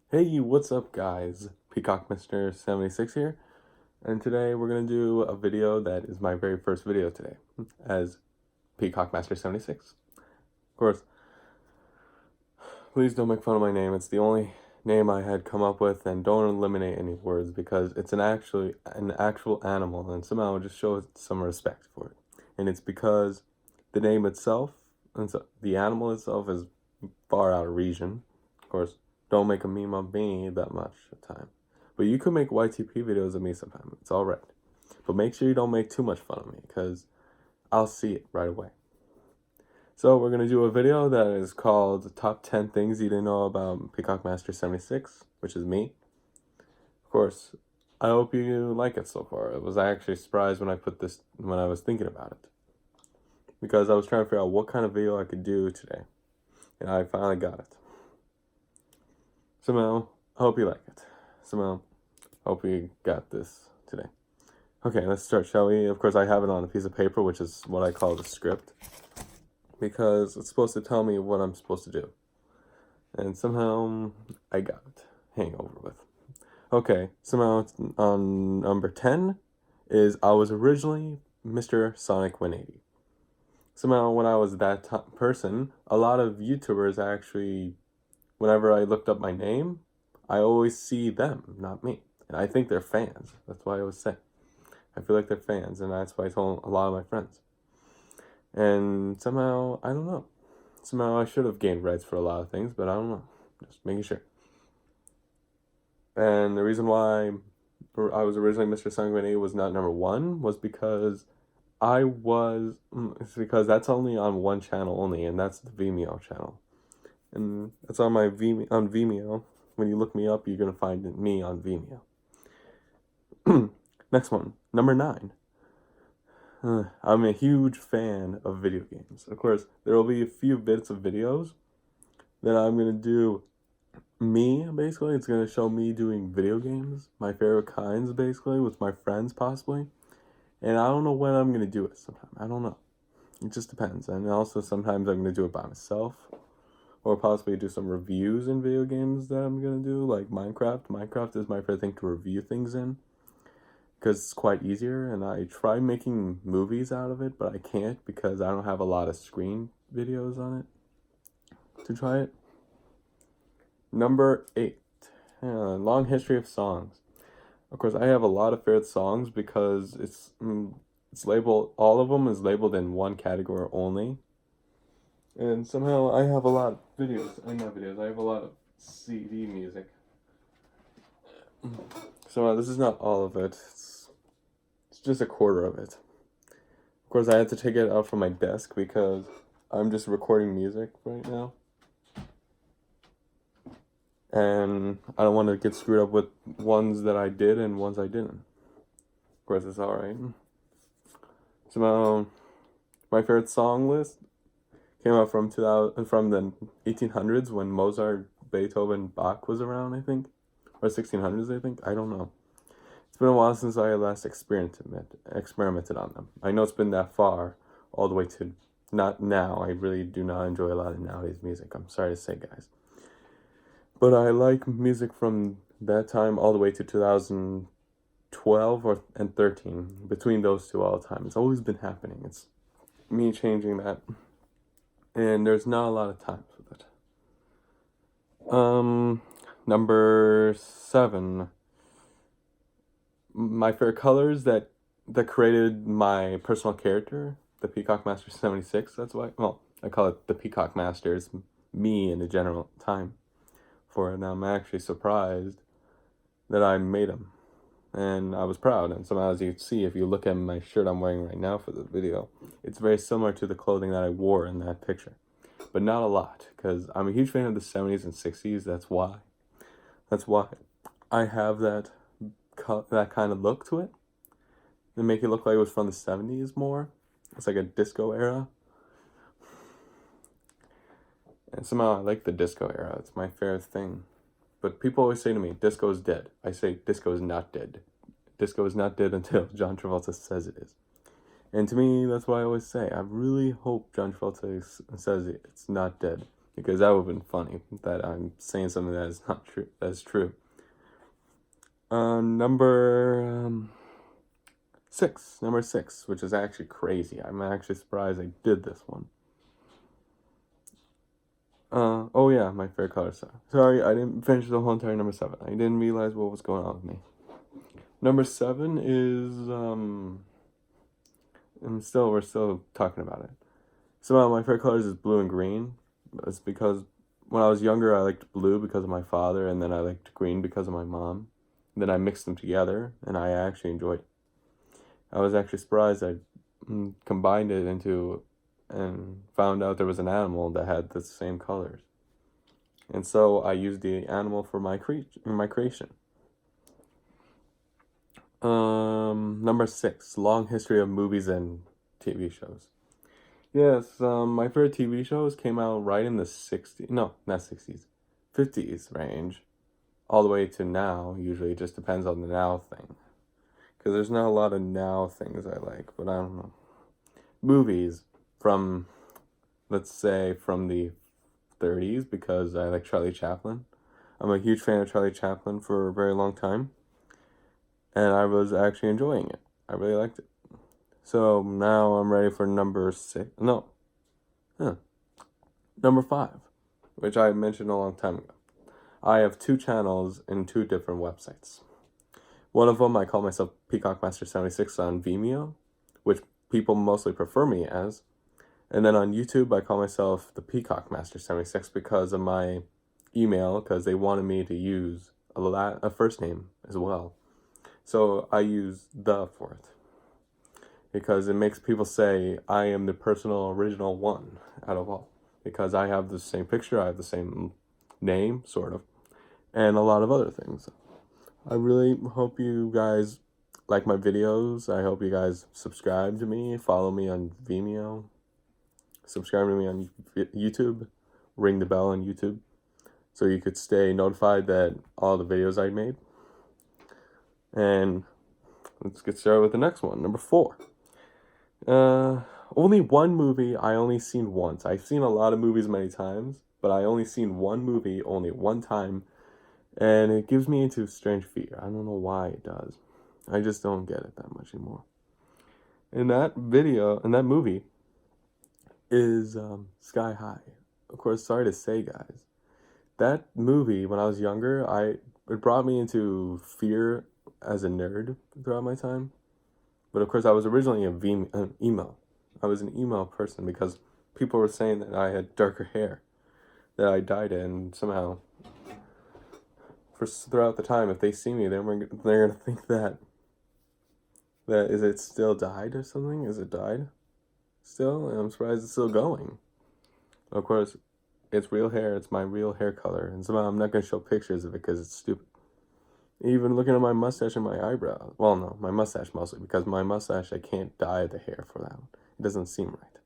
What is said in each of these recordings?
Hey, what's up guys? PeacockMaster76 here, and today we're going to do a video that is my very first video today, as PeacockMaster76. Of course, please don't make fun of my name, it's the only name I had come up with, and don't eliminate any words because it's an actual animal, and somehow just show some respect for it. And it's because the name itself, and so the animal itself is far out of region. Of course, don't make a meme of me that much at a time. But you could make YTP videos of me sometime. It's alright. But make sure you don't make too much fun of me, because I'll see it right away. So we're going to do a video that is called Top 10 Things You Didn't Know About PeacockMaster76, which is me. Of course, I hope you like it so far. I was actually surprised when I was thinking about it. Because I was trying to figure out what kind of video I could do today. And I finally got it. Somehow, I hope you like it. Somehow, hope you got this today. Okay, let's start, shall we? Of course, I have it on a piece of paper, which is what I call the script, because it's supposed to tell me what I'm supposed to do. And somehow, I got it. Hangover with. Okay, somehow, it's on number 10 is I was originally Mr. Sonic 180. Somehow, when I was that person, a lot of YouTubers actually, whenever I looked up my name, I always see them, not me. And I think they're fans. That's why I always say. I feel like they're fans, and that's why I told a lot of my friends. And somehow, I don't know. Somehow I should have gained rights for a lot of things, but I don't know. Just making sure. And the reason why I was originally Mr. Sanguine was not number 1 was because it's because that's only on one channel only, and that's the Vimeo channel. And it's on my Vimeo. When you look me up, you're going to find me on Vimeo. Next one, number 9. I'm a huge fan of video games. Of course, there will be a few bits of videos that I'm going to do me, basically. It's going to show me doing video games, my favorite kinds, basically, with my friends, possibly. And I don't know when I'm going to do it sometime. I don't know. It just depends. And also, sometimes I'm going to do it by myself. Or possibly do some reviews in video games that I'm going to do, like Minecraft. Minecraft is my favorite thing to review things in, because it's quite easier, and I try making movies out of it, but I can't because I don't have a lot of screen videos on it to try it. Number 8, long history of songs. Of course, I have a lot of favorite songs because it's labeled, all of them is labeled in one category only. And somehow I have a lot of videos, I have a lot of CD music. So this is not all of it, it's just a quarter of it. Of course, I had to take it out from my desk because I'm just recording music right now. And I don't want to get screwed up with ones that I did and ones I didn't. Of course, it's alright. So my favorite song list came out from the 1800s when Mozart, Beethoven, Bach was around, I think, or 1600s, I think. I don't know. It's been a while since I last experimented on them. I know it's been that far, all the way to not now. I really do not enjoy a lot of nowadays music. I'm sorry to say, guys, but I like music from that time all the way to 2012 and 13. Between those two, all the time, it's always been happening. It's me changing that. And there's not a lot of times with it. Number 7. My favorite colors that created my personal character, the PeacockMaster76. That's why, well, I call it the PeacockMaster. It's me in the general time for it. And I'm actually surprised that I made them. And I was proud. And somehow, as you can see, if you look at my shirt I'm wearing right now for the video, it's very similar to the clothing that I wore in that picture. But not a lot, because I'm a huge fan of the 70s and 60s. That's why I have that kind of look to it. They make it look like it was from the 70s more. It's like a disco era. And somehow I like the disco era. It's my favorite thing. But people always say to me, disco is dead. I say, disco is not dead. Disco is not dead until John Travolta says it is. And to me, that's what I always say. I really hope John Travolta says it's not dead. because that would have been funny that I'm saying something that is not true. That's true. Number 6, which is actually crazy. I'm actually surprised I did this one. Oh yeah, my favorite color. Sorry, I didn't finish the whole entire number 7. I didn't realize what was going on with me. Number 7 is, we're still talking about it. So my favorite colors is blue and green. It's because when I was younger, I liked blue because of my father, and then I liked green because of my mom. And then I mixed them together, and I actually enjoyed it. I was actually surprised I combined it into and found out there was an animal that had the same colors. And so I used the animal for my creation. Number 6, long history of movies and TV shows. Yes, my favorite TV shows came out right in the 60s, no, not 60s, 50s range, all the way to now. Usually it just depends on the now thing. Because there's not a lot of now things I like, but I don't know. Movies from, let's say, from the 30s, because I like Charlie Chaplin. I'm a huge fan of Charlie Chaplin for a very long time, and I was actually enjoying it. I really liked it. So now I'm ready for number 5, which I mentioned a long time ago. I have 2 channels and 2 different websites. One of them I call myself PeacockMaster76 on Vimeo, which people mostly prefer me as. And then on YouTube, I call myself the PeacockMaster76 because of my email, because they wanted me to use a first name as well. So I use the for it, because it makes people say I am the personal original one out of all, because I have the same picture, I have the same name, sort of, and a lot of other things. I really hope you guys like my videos. I hope you guys subscribe to me, follow me on Vimeo, subscribe to me on YouTube, ring the bell on YouTube, so you could stay notified that all the videos I made. And let's get started with the next one, number 4. Only one movie I only seen once. I've seen a lot of movies many times, but I only seen one movie only one time, and it gives me into strange fear. I don't know why it does. I just don't get it that much anymore. And that movie is Sky High. Of course, sorry to say, guys, that movie, when I was younger, it brought me into fear as a nerd throughout my time. But of course, I was originally an emo. I was an emo person because people were saying that I had darker hair, that I dyed it, and somehow, throughout the time, if they see me, they're gonna think that is it still dyed or something? Is it dyed still? And I'm surprised it's still going. Of course, it's real hair. It's my real hair color, and somehow I'm not gonna show pictures of it because it's stupid. Even looking at my mustache and my eyebrows. Well, no, my mustache mostly, because my mustache, I can't dye the hair for that one. It doesn't seem right.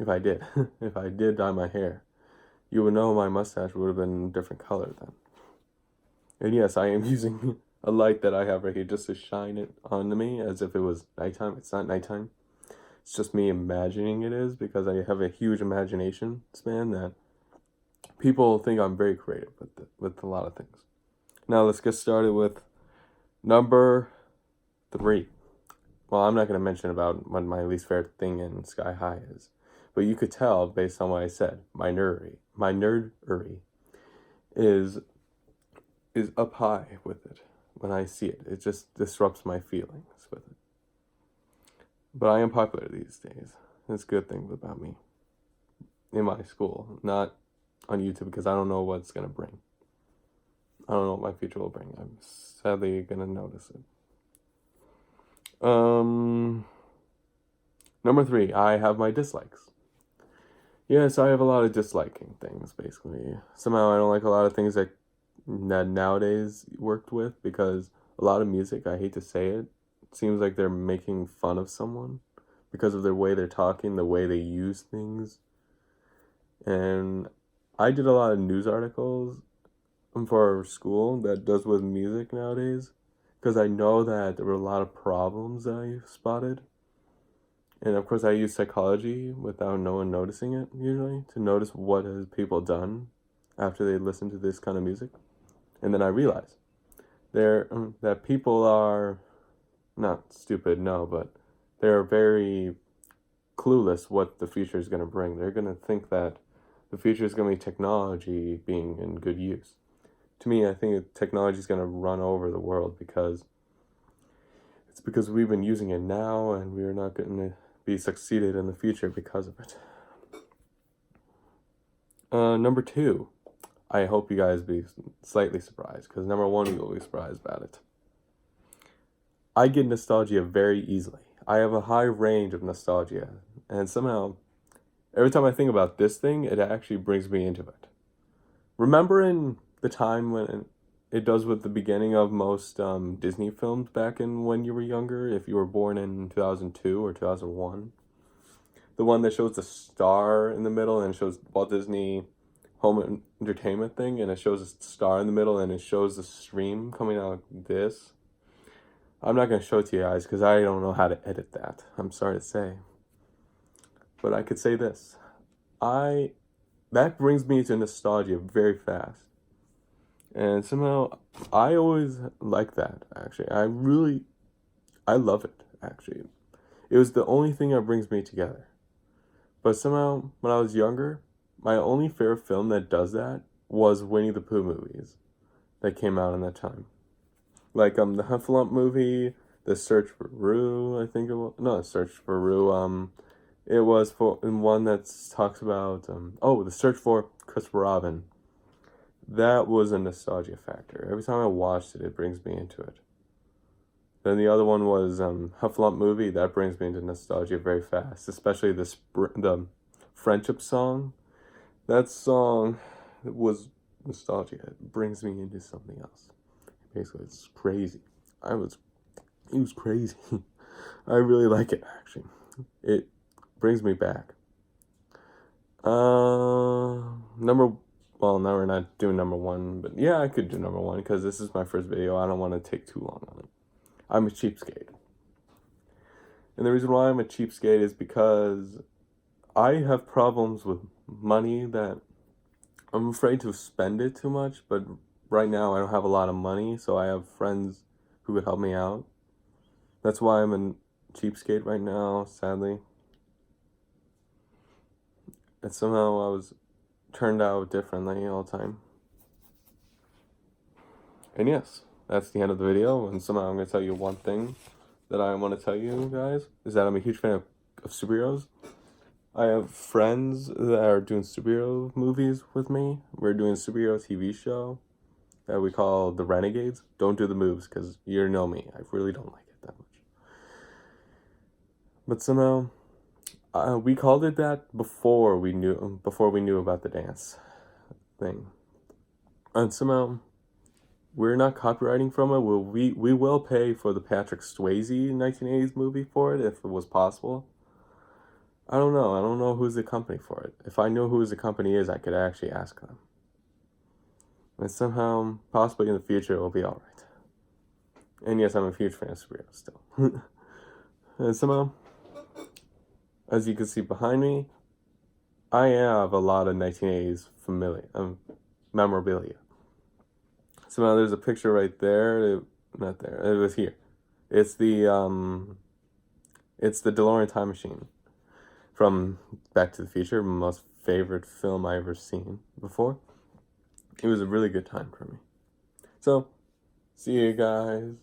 If I did, if I did dye my hair, you would know my mustache would have been a different color then. And yes, I am using a light that I have right here just to shine it onto me as if it was nighttime. It's not nighttime. It's just me imagining it is, because I have a huge imagination span that people think I'm very creative with a lot of things. Now let's get started with number 3. Well, I'm not going to mention about what my least favorite thing in Sky High is, but you could tell based on what I said. My nerdery is up high with it. When I see it, it just disrupts my feelings with it. But I am popular these days. That's a good thing about me. In my school, not on YouTube, because I don't know what it's going to bring. I don't know what my future will bring. I'm sadly going to notice it. Number 3, I have my dislikes. Yes, I have a lot of disliking things, basically. Somehow I don't like a lot of things that nowadays worked with, because a lot of music, I hate to say it, seems like they're making fun of someone because of their way they're talking, the way they use things. And I did a lot of news articles for school that does with music nowadays, because I know that there were a lot of problems that I spotted And of course, I use psychology without no one noticing it, usually, to notice what has people done after they listen to this kind of music. And then I realize that people are not stupid, no, but they're very clueless what the future is going to bring. They're going to think that the future is going to be technology being in good use. To me, I think technology is going to run over the world because we've been using it now and we're not going to be succeeded in the future because of it. Number 2, I hope you guys be slightly surprised, because number 1, you will be surprised about it. I get nostalgia very easily. I have a high range of nostalgia, and somehow, every time I think about this thing, it actually brings me into it. Remember in the time when it does with the beginning of most Disney films back in when you were younger, if you were born in 2002 or 2001? The one that shows the star in the middle and it shows Walt Disney Home Entertainment thing, and it shows a star in the middle and it shows the stream coming out like this. I'm not going to show it to you guys because I don't know how to edit that. I'm sorry to say. But I could say this. That brings me to nostalgia very fast. And somehow, I always like that, actually. I love it, actually. It was the only thing that brings me together. But somehow, when I was younger, my only favorite film that does that was Winnie the Pooh movies that came out in that time. Like, the Heffalump movie, The Search for Rue, I think it was. No, Search for Rue, it was one that talks about, The Search for Christopher Robin. That was a nostalgia factor. Every time I watched it, it brings me into it. Then the other one was Heffalump movie. That brings me into nostalgia very fast, especially the friendship song. That song was nostalgia. It brings me into something else. Basically, it's crazy. It was crazy. I really like it, actually. It brings me back. Well, now we're not doing number 1, but yeah, I could do number 1 because this is my first video. I don't want to take too long on it. I'm a cheapskate. And the reason why I'm a cheapskate is because I have problems with money that I'm afraid to spend it too much, but right now I don't have a lot of money, so I have friends who could help me out. That's why I'm a cheapskate right now, sadly. And somehow I was turned out differently all the time. And yes, that's the end of the video, and somehow I'm going to tell you one thing that I want to tell you guys, is that I'm a huge fan of superheroes. I have friends that are doing superhero movies with me. We're doing a superhero TV show that we call The Renegades. Don't do the moves, because you know me. I really don't like it that much. But somehow, we called it that before we knew about the dance thing. And somehow, we're not copywriting from it. We will pay for the Patrick Swayze 1980s movie for it if it was possible. I don't know who's the company for it. If I know who the company is, I could actually ask them. And somehow, possibly in the future, it will be alright. And yes, I'm a huge fan of superheroes still. And somehow, as you can see behind me, I have a lot of 1980s memorabilia. Somehow there's a picture right there. Not there. It was here. It's the DeLorean time machine from Back to the Future, my most favorite film I ever seen before. It was a really good time for me. So, see you guys